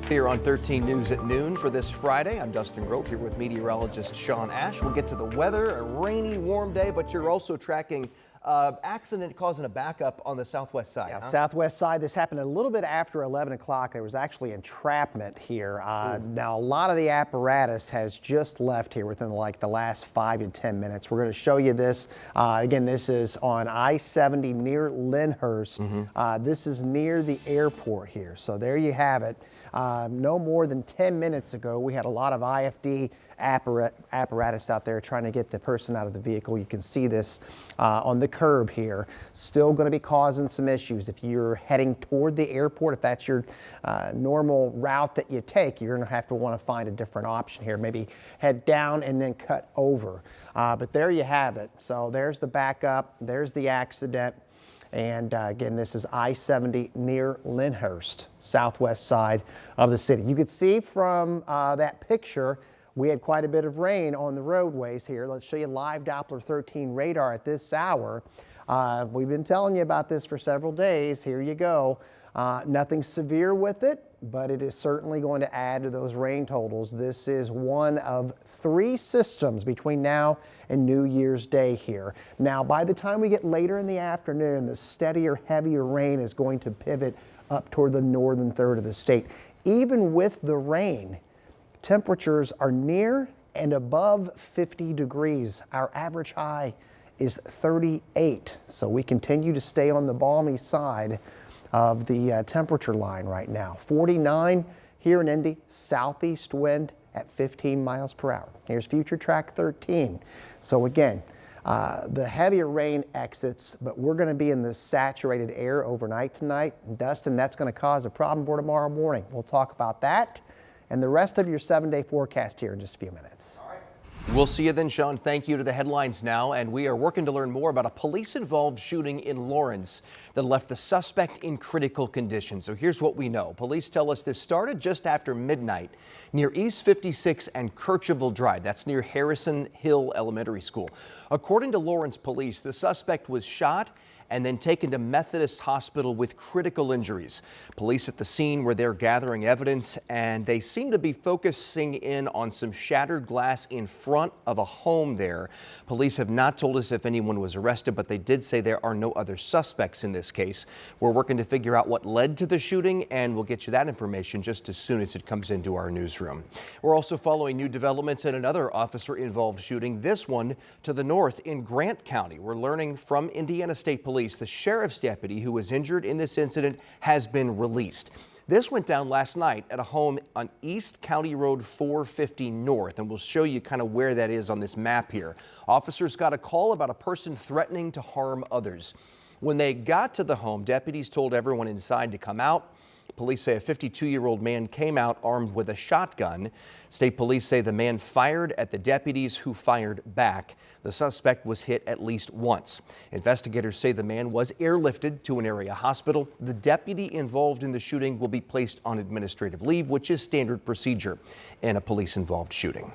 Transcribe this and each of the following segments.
Here on 13 News at noon for this Friday, I'm Dustin Grove here with meteorologist Sean Ash. We'll get to the weather, a rainy, warm day, but you're also tracking accident causing a backup on the southwest side. Yeah, southwest side. This happened a little bit after 11 o'clock. There was actually entrapment here. Now, a lot of the apparatus has just left here within like the last 5 to 10 minutes. We're going to show you this. Again, this is on I-70 near Lyndhurst. This is near the airport here. So there you have it. No more than 10 minutes ago, we had a lot of IFD apparatus out there trying to get the person out of the vehicle. You can see this on the curb here. Still going to be causing some issues. If you're heading toward the airport, if that's your normal route that you take, you're going to have to want to find a different option here. Maybe head down and then cut over. But there you have it. So there's the backup. There's the accident. And again, this is I-70 near Lyndhurst, southwest side of the city. You could see from that picture, we had quite a bit of rain on the roadways here. Let's show you live Doppler 13 radar at this hour. We've been telling you about this for several days. Here you go. Nothing severe with it, but it is certainly going to add to those rain totals. This is one of 3 systems between now and New Year's Day here. Now, by the time we get later in the afternoon, the steadier, heavier rain is going to pivot up toward the northern third of the state. Even with the rain, temperatures are near and above 50 degrees. Our average high is 38. So we continue to stay on the balmy side of the temperature line right now. 49 here in Indy, southeast wind at 15 miles per hour. Here's future track 13. So again, the heavier rain exits, but we're going to be in the saturated air overnight tonight. And Dustin, that's going to cause a problem for tomorrow morning. We'll talk about that and the rest of your 7-day forecast here in just a few minutes. We'll see you then, Sean. Thank you. To the headlines now, and we are working to learn more about a police-involved shooting in Lawrence that left the suspect in critical condition. So here's what we know. Police tell us this started just after midnight near East 56 and Kirchville Drive. That's near Harrison Hill Elementary School. According to Lawrence police, the suspect was shot and then taken to Methodist Hospital with critical injuries. Police at the scene were there gathering evidence, and they seem to be focusing in on some shattered glass in front of a home there. Police have not told us if anyone was arrested, but they did say there are no other suspects in this case. We're working to figure out what led to the shooting, and we'll get you that information just as soon as it comes into our newsroom. We're also following new developments in another officer-involved shooting, this one to the north in Grant County. We're learning from Indiana State Police the sheriff's deputy who was injured in this incident has been released. This went down last night at a home on East County Road 450 North, and we'll show you kind of where that is on this map here. Officers got a call about a person threatening to harm others. When they got to the home, deputies told everyone inside to come out. Police say a 52-year-old man came out armed with a shotgun. State police say the man fired at the deputies who fired back. The suspect was hit at least once. Investigators say the man was airlifted to an area hospital. The deputy involved in the shooting will be placed on administrative leave, which is standard procedure in a police-involved shooting.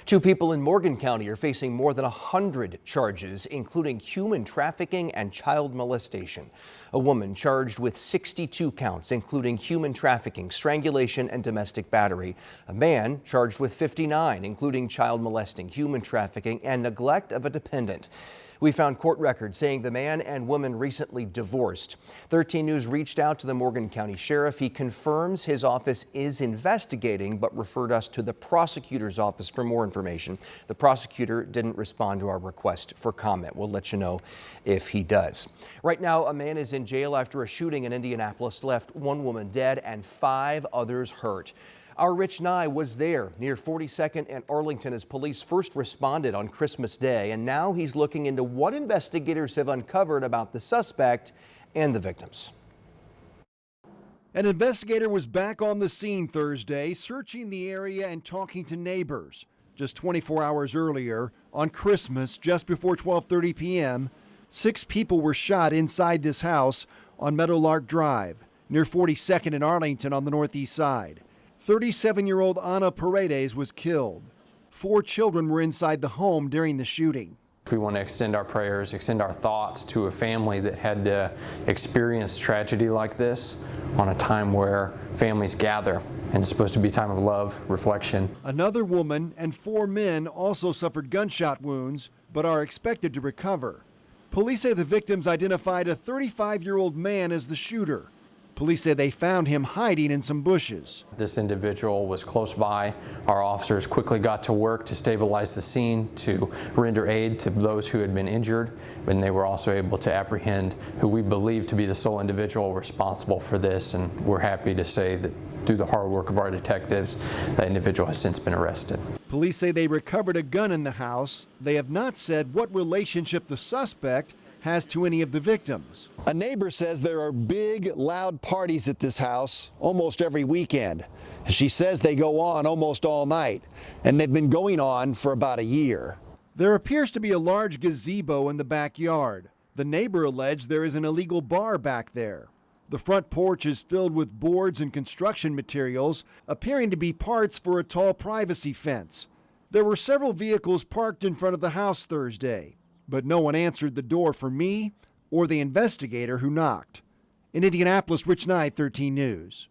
2 people in Morgan County are facing more than 100 charges, including human trafficking and child molestation. A woman charged with 62 counts, including human trafficking, strangulation, and domestic battery. A man charged with 59, including child molesting, human trafficking, and neglect of a dependent. We found court records saying the man and woman recently divorced. 13 News reached out to the Morgan County Sheriff. He confirms his office is investigating, but referred us to the prosecutor's office for more information. The prosecutor didn't respond to our request for comment. We'll let you know if he does. Right now, a man is in jail after a shooting in Indianapolis left 1 woman dead and 5 others hurt. Our Rich Nye was there near 42nd and Arlington as police first responded on Christmas Day, and now he's looking into what investigators have uncovered about the suspect and the victims. An investigator was back on the scene Thursday, searching the area and talking to neighbors. Just 24 hours earlier, on Christmas, just before 12:30 p.m., 6 people were shot inside this house on Meadowlark Drive, near 42nd and Arlington on the northeast side. 37-year-old Ana Paredes was killed. 4 children were inside the home during the shooting. We want to extend our prayers, extend our thoughts to a family that had to experience tragedy like this on a time where families gather, and it's supposed to be a time of love, reflection. Another woman and 4 men also suffered gunshot wounds, but are expected to recover. Police say the victims identified a 35-year-old man as the shooter. Police say they found him hiding in some bushes. This individual was close by. Our officers quickly got to work to stabilize the scene, to render aid to those who had been injured, and they were also able to apprehend who we believe to be the sole individual responsible for this, and we're happy to say that through the hard work of our detectives, that individual has since been arrested. Police say they recovered a gun in the house. They have not said what relationship the suspect has to any of the victims. A neighbor says there are big, loud parties at this house almost every weekend. She says they go on almost all night, and they've been going on for about a year. There appears to be a large gazebo in the backyard. The neighbor alleged there is an illegal bar back there. The front porch is filled with boards and construction materials, appearing to be parts for a tall privacy fence. There were several vehicles parked in front of the house Thursday, but no one answered the door for me or the investigator who knocked. In Indianapolis, Rich Knight, 13 News.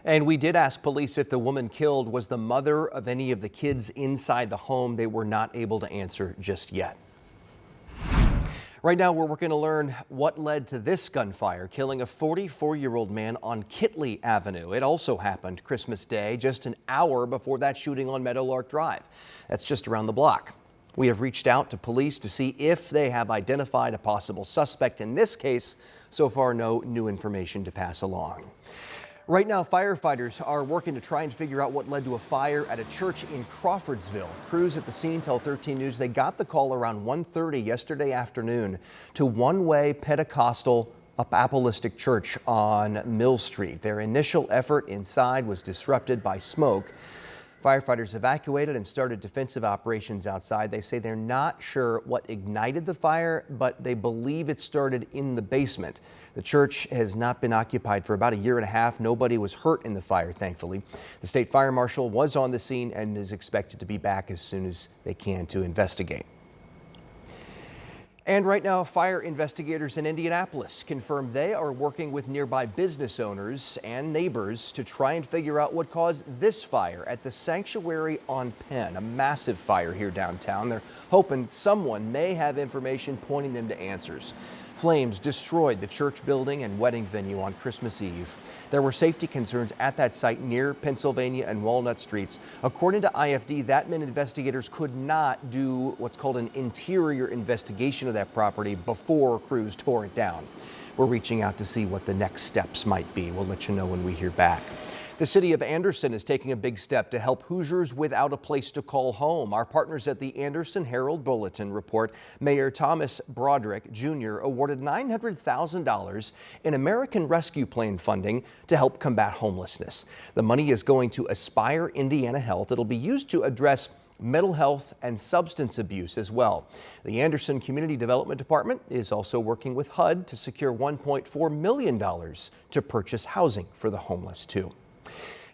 And we did ask police if the woman killed was the mother of any of the kids inside the home. They were not able to answer just yet. Right now, we're working to learn what led to this gunfire, killing a 44-year-old man on Kitley Avenue. It also happened Christmas Day, just an hour before that shooting on Meadowlark Drive. That's just around the block. We have reached out to police to see if they have identified a possible suspect in this case. So far, no new information to pass along. Right now, firefighters are working to try and figure out what led to a fire at a church in Crawfordsville. Crews at the scene tell 13 News they got the call around 1:30 yesterday afternoon to One Way Pentecostal Apostolic Church on Mill Street. Their initial effort inside was disrupted by smoke. Firefighters evacuated and started defensive operations outside. They say they're not sure what ignited the fire, but they believe it started in the basement. The church has not been occupied for about a year and a half. Nobody was hurt in the fire, thankfully. The state fire marshal was on the scene and is expected to be back as soon as they can to investigate. And right now, fire investigators in Indianapolis confirm they are working with nearby business owners and neighbors to try and figure out what caused this fire at the Sanctuary on Penn, a massive fire here downtown. They're hoping someone may have information pointing them to answers. Flames destroyed the church building and wedding venue on Christmas Eve. There were safety concerns at that site near Pennsylvania and Walnut Streets. According to IFD, that meant investigators could not do what's called an interior investigation of that property before crews tore it down. We're reaching out to see what the next steps might be. We'll let you know when we hear back. The city of Anderson is taking a big step to help Hoosiers without a place to call home. Our partners at the Anderson Herald Bulletin report Mayor Thomas Broderick Jr. awarded $900,000 in American Rescue Plan funding to help combat homelessness. The money is going to Aspire Indiana Health. It'll be used to address mental health and substance abuse as well. The Anderson Community Development Department is also working with HUD to secure $1.4 million to purchase housing for the homeless too.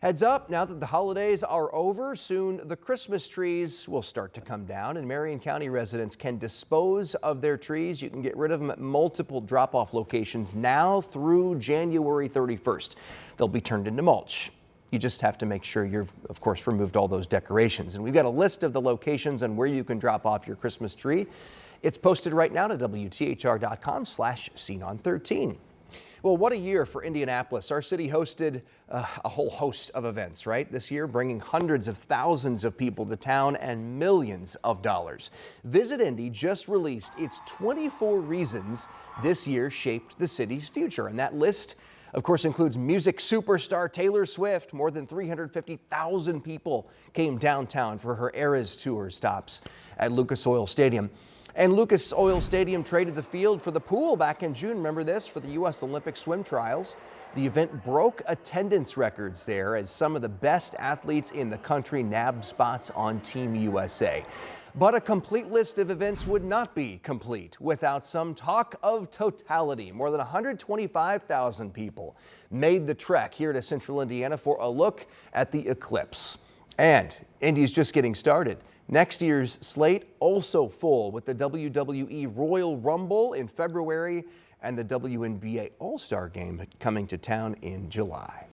Heads up, now that the holidays are over, soon the Christmas trees will start to come down, and Marion County residents can dispose of their trees. You can get rid of them at multiple drop-off locations now through January 31st. They'll be turned into mulch. You just have to make sure you've, of course, removed all those decorations. And we've got a list of the locations and where you can drop off your Christmas tree. It's posted right now to WTHR.com/SeenOn13. Well, what a year for Indianapolis. Our city hosted a whole host of events, right? This year, bringing hundreds of thousands of people to town and millions of dollars. Visit Indy just released its 24 reasons this year shaped the city's future. And that list, of course, includes music superstar Taylor Swift. More than 350,000 people came downtown for her Eras Tour stops at Lucas Oil Stadium. And Lucas Oil Stadium traded the field for the pool back in June. Remember this, for the U.S. Olympic swim trials. The event broke attendance records there as some of the best athletes in the country nabbed spots on Team USA. But a complete list of events would not be complete without some talk of totality. More than 125,000 people made the trek here to central Indiana for a look at the eclipse. And Indy's just getting started. Next year's slate also full with the WWE Royal Rumble in February and the WNBA All-Star Game coming to town in July.